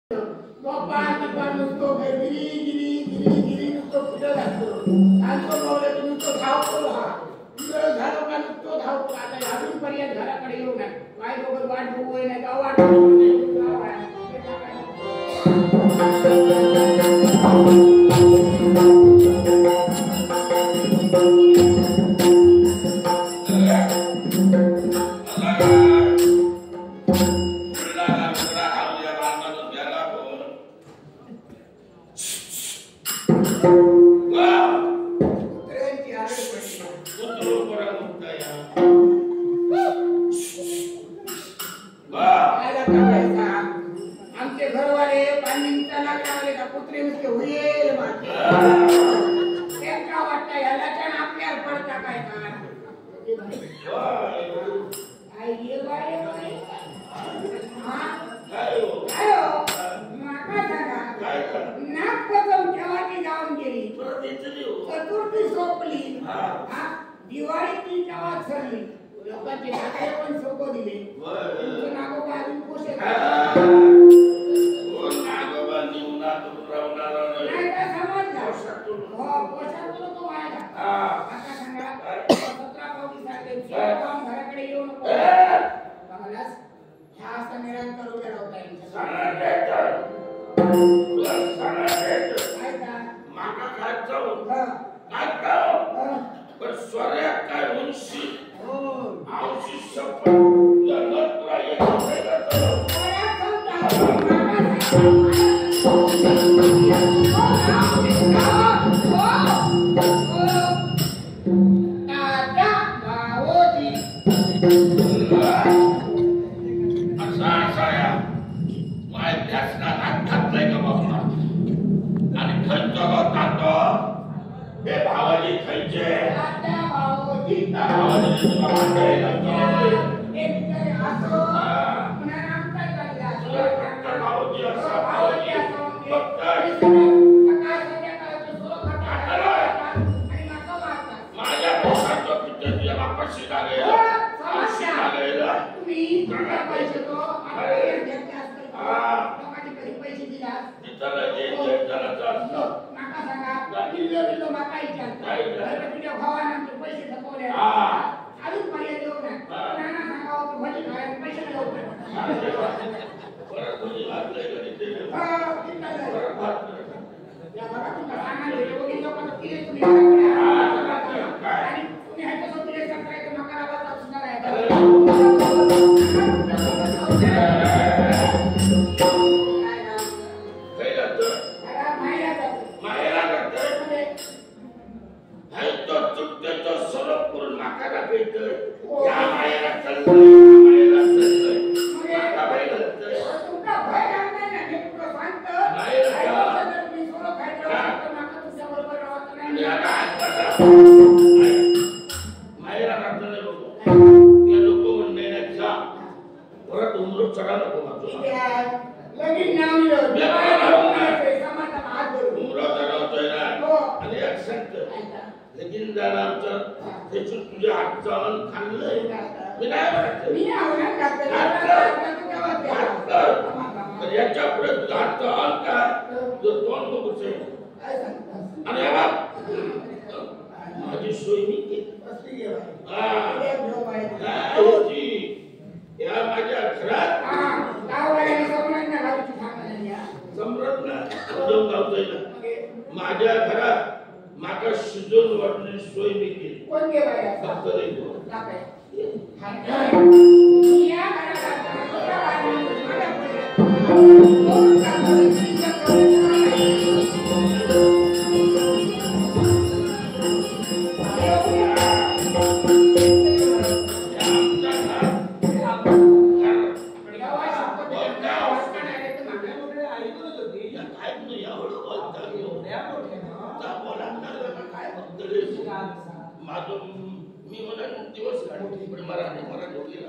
नुसतो गिरी गिरी गिरी गिरी नुसतो कुठं असतो सांगतो बोलले तुम्ही नुसतो धावतो हा तुझं झालं का नुसतो धावतो आता अजूनपर्यंत घराकडे येऊ नये काय बघत वाट बघू नाही का वाट आमचे घरवाले पाणीचा लागले का कुत्रे नुसते होईल का वाटतं याला पण आपल्यावर पडता काय का जाऊन गेली चतुर्थी सोपली दिवाळी ती गावात सरली लोकांचे नाते पण सोपं दिले तुमचं नागोबा अजून पोषण नागोबा निवडा नाही का समजला पोषण तुला तो आहे का आता सांगा 17 पाऊली काम घराकडे येऊ नको बघालास ह्या असं निरंतर उभे राहता माका काय जाऊ पण स्वर्या काय उंची आमची शपथ लग्नात माझ्या घरात माका शिजून वाटणे सोय मी केली कोण मी मला दिवस काढून पण मराठी होती